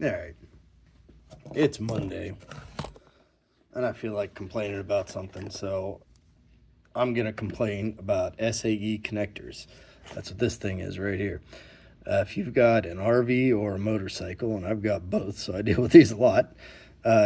Alright, it's Monday, and I feel like complaining about something, so I'm going to complain about SAE connectors. That's what this thing is right here. If you've got an RV or a motorcycle, and I've got both, so I deal with these a lot,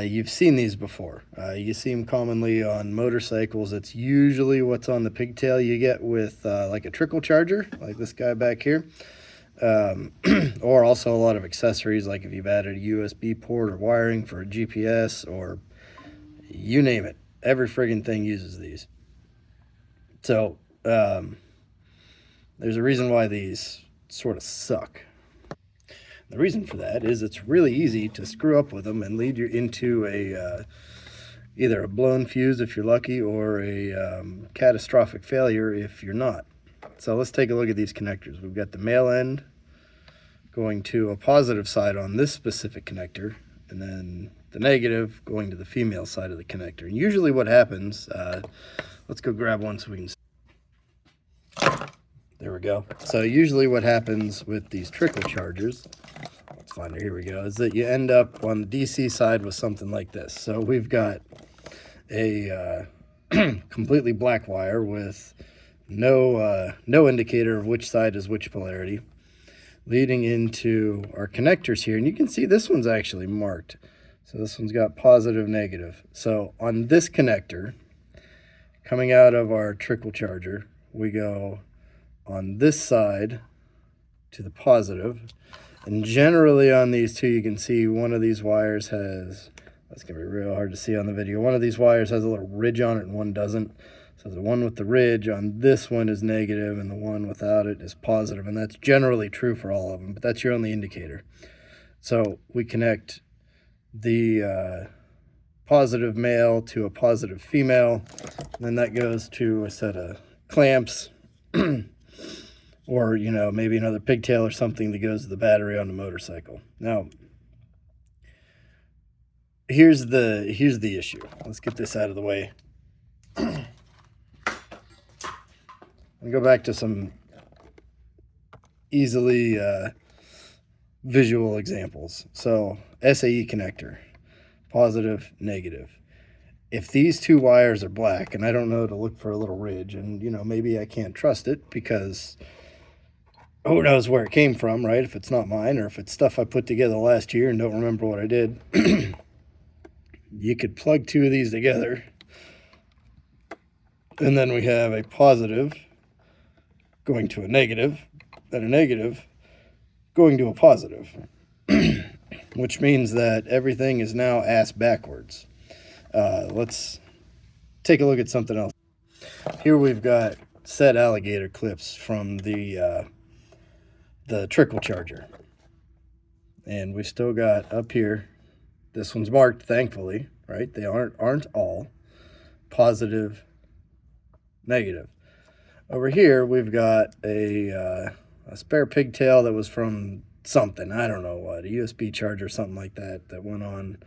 you've seen these before. You see them commonly on motorcycles. It's usually what's on the pigtail you get with like a trickle charger, like this guy back here. Or also a lot of accessories, like if you've added a USB port or wiring for a GPS or you name it. Every friggin' thing uses these. So there's a reason why these sort of suck. The reason for that is it's really easy to screw up with them and lead you into a either a blown fuse if you're lucky, or a catastrophic failure if you're not. So let's take a look at these connectors. We've got the male end going to a positive side on this specific connector, and then the negative going to the female side of the connector. And usually what happens, let's go grab one so we can see. There we go. So usually what happens with these trickle chargers, let's find it, here we go, is that you end up on the DC side with something like this. So we've got a completely black wire with no indicator of which side is which polarity, leading into our connectors here. And you can see this one's actually marked. So this one's got positive, negative. So on this connector, coming out of our trickle charger, we go on this side to the positive. And generally on these two, you can see one of these wires has, that's going to be real hard to see on the video, one of these wires has a little ridge on it and one doesn't. So the one with the ridge on this one is negative and the one without it is positive, and that's generally true for all of them, but that's your only indicator. So we connect the positive male to a positive female, and then that goes to a set of clamps or, you know, maybe another pigtail or something that goes to the battery on the motorcycle. Now, here's the issue. Let's get this out of the way. And go back to some easily visual examples. So SAE connector, positive, negative. If these two wires are black and I don't know to look for a little ridge, and you know, maybe I can't trust it because who knows where it came from, right? If it's not mine, or if it's stuff I put together last year and don't remember what I did, you could plug two of these together, and then we have a positive going to a negative, and a negative going to a positive, which means that everything is now ass backwards. Let's take a look at something else. Here we've got set alligator clips from the trickle charger, and we've still got up here, this one's marked, thankfully, right? They aren't all positive, negative. Over here, we've got a spare pigtail that was from something. I don't know what, a USB charger or something like that, that went on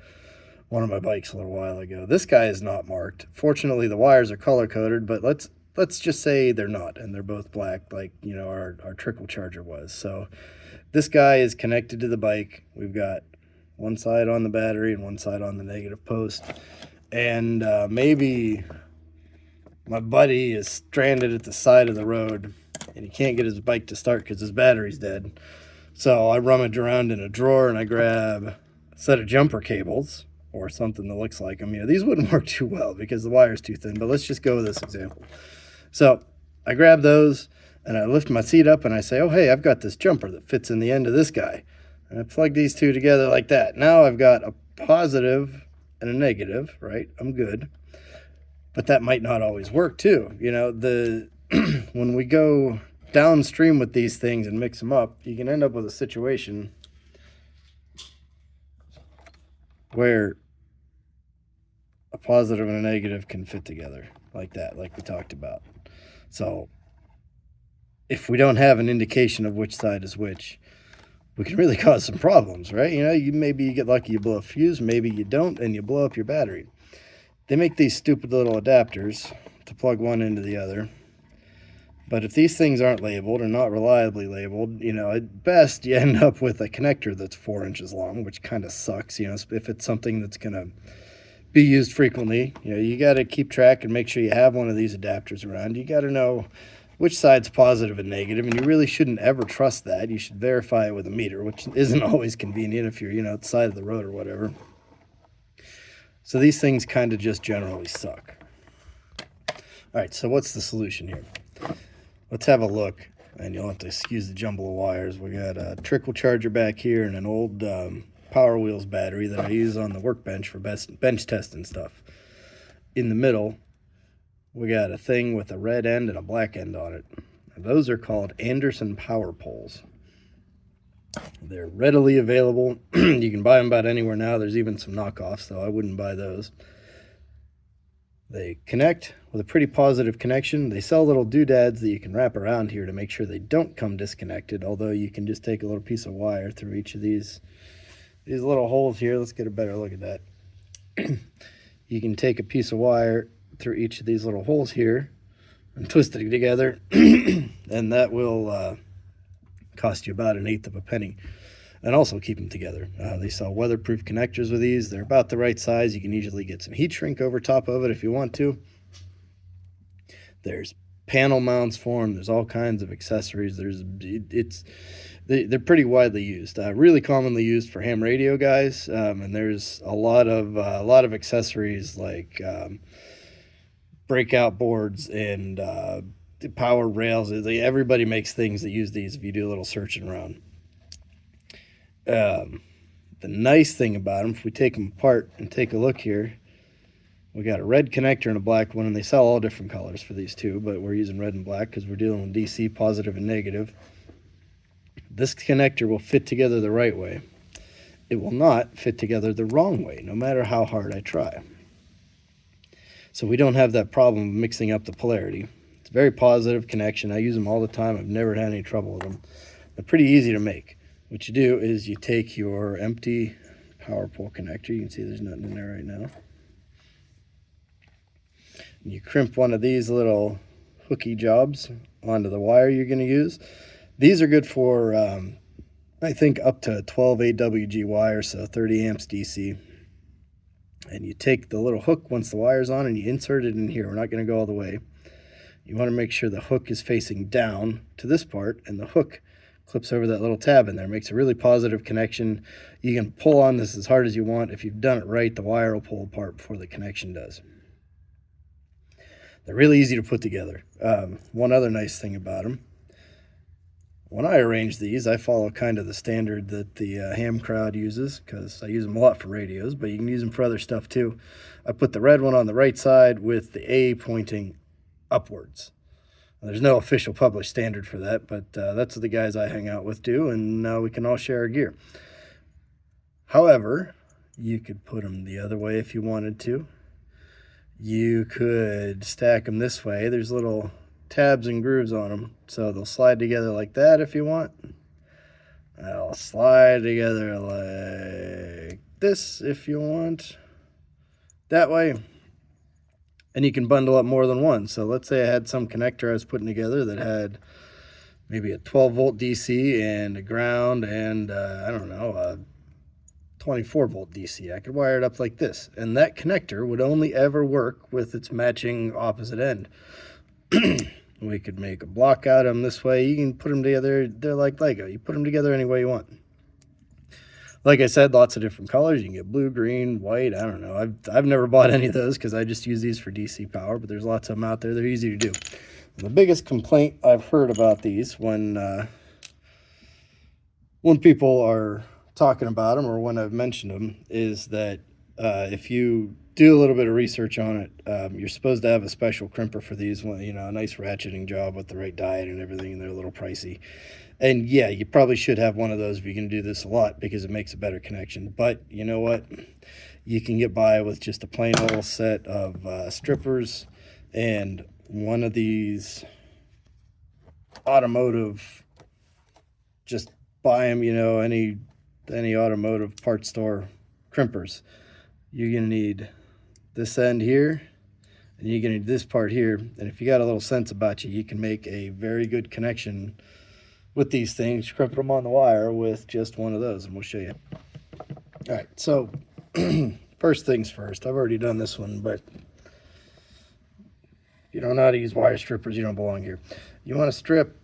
one of my bikes a little while ago. This guy is not marked. Fortunately, the wires are color-coded, but let's just say they're not, and they're both black, like, you know, our trickle charger was. So this guy is connected to the bike. We've got one side on the battery and one side on the negative post. And maybe my buddy is stranded at the side of the road and he can't get his bike to start because his battery's dead. So I rummage around in a drawer and I grab a set of jumper cables or something that looks like them. You know, these wouldn't work too well because the wire's too thin, but let's just go with this example. So I grab those and I lift my seat up and I say, oh, hey, I've got this jumper that fits in the end of this guy. And I plug these two together like that. Now I've got a positive and a negative, right? I'm good. But that might not always work too. You know, when we go downstream with these things and mix them up, you can end up with a situation where a positive and a negative can fit together like that, like we talked about. So if we don't have an indication of which side is which, we can really cause some problems, right? You know, maybe you get lucky, you blow a fuse, maybe you don't, and you blow up your battery. They make these stupid little adapters to plug one into the other, But if these things aren't labeled or not reliably labeled, at best you end up with a connector that's 4 inches long, which kind of sucks. If it's something that's going to be used frequently, you got to keep track and make sure you have one of these adapters around. You got to know which side's positive and negative, and you really shouldn't ever trust that. You should verify it with a meter, which isn't always convenient if you're, at the side of the road or whatever. So these things kind of just generally suck. All right, so what's the solution here? Let's have a look, and you'll have to excuse the jumble of wires. We got a trickle charger back here and an old Power Wheels battery that I use on the workbench for bench testing stuff. In the middle, we got a thing with a red end and a black end on it. And those are called Anderson PowerPoles. They're readily available. You can buy them about anywhere now. There's even some knockoffs, though I wouldn't buy those. They connect with a pretty positive connection. They sell little doodads that you can wrap around here to make sure they don't come disconnected, although you can just take a little piece of wire through each of these little holes here. Let's get a better look at that. You can take a piece of wire through each of these little holes here and twist it together, and that will cost you about 1/8 of a penny, and also keep them together. They sell weatherproof connectors with these. They're about the right size. You can usually get some heat shrink over top of it if you want to. There's panel mounts for them. There's all kinds of accessories. They're pretty widely used. Really commonly used for ham radio guys, and there's a lot of accessories like breakout boards and power rails. Everybody makes things that use these if you do a little searching around. The nice thing about them, if we take them apart and take a look here, we got a red connector and a black one, and they sell all different colors for these two, but we're using red and black because we're dealing with DC, positive and negative. This connector will fit together the right way. It will not fit together the wrong way, no matter how hard I try. So we don't have that problem of mixing up the polarity. It's a very positive connection. I use them all the time. I've never had any trouble with them. They're pretty easy to make. What you do is you take your empty power pole connector. You can see there's nothing in there right now. And you crimp one of these little hooky jobs onto the wire you're going to use. These are good for, I think, up to 12 AWG wire, so 30 amps DC. And you take the little hook once the wire's on and you insert it in here. We're not going to go all the way. You want to make sure the hook is facing down to this part, and the hook clips over that little tab in there. It makes a really positive connection. You can pull on this as hard as you want. If you've done it right, the wire will pull apart before the connection does. They're really easy to put together. One other nice thing about them, when I arrange these, I follow kind of the standard that the ham crowd uses, because I use them a lot for radios, but you can use them for other stuff too. I put the red one on the right side with the A pointing upwards. There's no official published standard for that, but that's what the guys I hang out with do, and now we can all share our gear. However, you could put them the other way if you wanted to. You could stack them this way. There's little tabs and grooves on them, so they'll slide together like that if you want. They'll slide together like this if you want. That way. And you can bundle up more than one. So let's say I had some connector I was putting together that had maybe a 12 volt DC and a ground and I don't know, a 24 volt DC. I could wire it up like this, and that connector would only ever work with its matching opposite end. We could make a block out of them this way. You can put them together. They're like Lego. You put them together any way you want. Like I said, lots of different colors. You can get blue, green, white. I don't know. I've never bought any of those because I just use these for DC power, but there's lots of them out there. They're easy to do. The biggest complaint I've heard about these when people are talking about them or when I've mentioned them is that if you do a little bit of research on it, you're supposed to have a special crimper for these, a nice ratcheting job with the right diet and everything, and they're a little pricey. And yeah, you probably should have one of those if you're going to do this a lot because it makes a better connection. But you know what? You can get by with just a plain old set of strippers and one of these automotive, just buy them, any automotive parts store crimpers. You're going to need this end here, and And you're going to do this part here. And if you got a little sense about you, you can make a very good connection with these things, crimp them on the wire with just one of those, and we'll show you. All right, so first things first. I've already done this one, but if you don't know how to use wire strippers, you don't belong here. You want to strip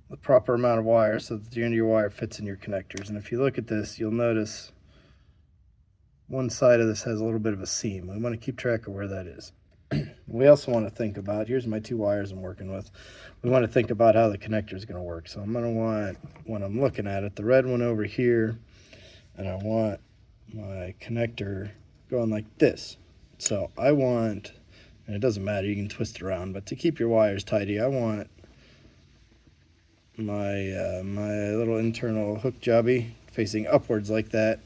the proper amount of wire so that the end of your wire fits in your connectors. And if you look at this, you'll notice one side of this has a little bit of a seam. We want to keep track of where that is. We also want to think about, here's my 2 wires I'm working with. We want to think about how the connector is going to work. So I'm going to want, when I'm looking at it, the red one over here, and I want my connector going like this. So I want, and it doesn't matter, you can twist it around, but to keep your wires tidy, I want my my little internal hook jobby facing upwards like that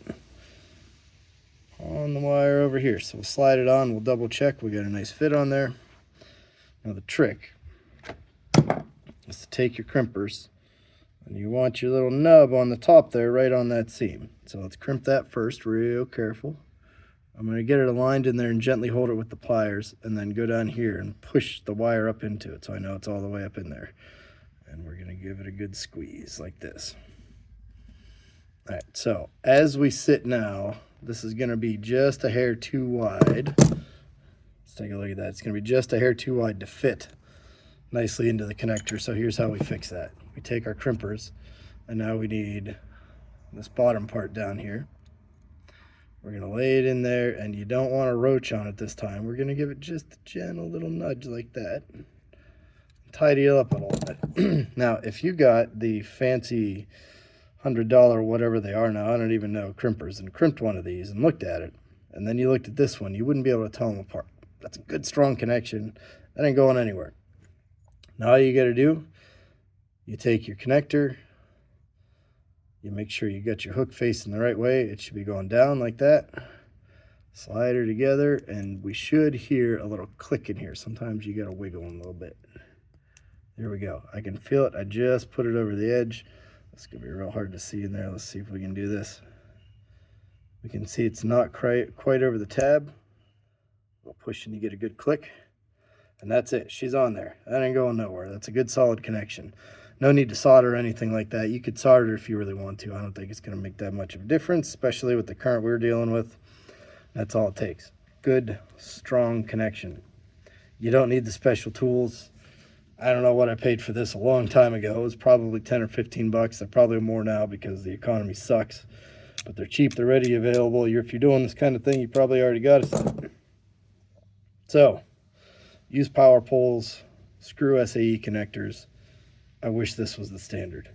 on the wire over here. So we'll slide it on, we'll double check, we got a nice fit on there. Now the trick is to take your crimpers and you want your little nub on the top there right on that seam. So let's crimp that first, real careful. I'm going to get it aligned in there and gently hold it with the pliers and then go down here and push the wire up into it so I know it's all the way up in there. And we're going to give it a good squeeze like this. All right, so as we sit now, this is going to be just a hair too wide. Let's take a look at that. It's going to be just a hair too wide to fit nicely into the connector. So here's how we fix that. We take our crimpers, and now we need this bottom part down here. We're going to lay it in there, and you don't want to roach on it this time. We're going to give it just a gentle little nudge like that. Tidy it up a little bit. Now, if you got the fancy $100, whatever they are now, I don't even know, crimpers, and crimped one of these and looked at it, and then you looked at this one, you wouldn't be able to tell them apart. That's a good strong connection. That ain't going anywhere. Now all you got to do, you take your connector, you make sure you got your hook facing the right way. It should be going down like that. Slide her together, and we should hear a little click in here. Sometimes you got to wiggle them a little bit. There we go. I can feel it. I just put it over the edge. It's going to be real hard to see in there. Let's see if we can do this. We can see it's not quite over the tab. We'll push and you get a good click. And that's it. She's on there. That ain't going nowhere. That's a good solid connection. No need to solder or anything like that. You could solder if you really want to. I don't think it's going to make that much of a difference, especially with the current we're dealing with. That's all it takes. Good, strong connection. You don't need the special tools. I don't know what I paid for this a long time ago. It was probably 10 or 15 bucks. They're probably more now because the economy sucks. But they're cheap, they're ready, available. If you're doing this kind of thing, you probably already got it. So, use power poles, screw SAE connectors. I wish this was the standard.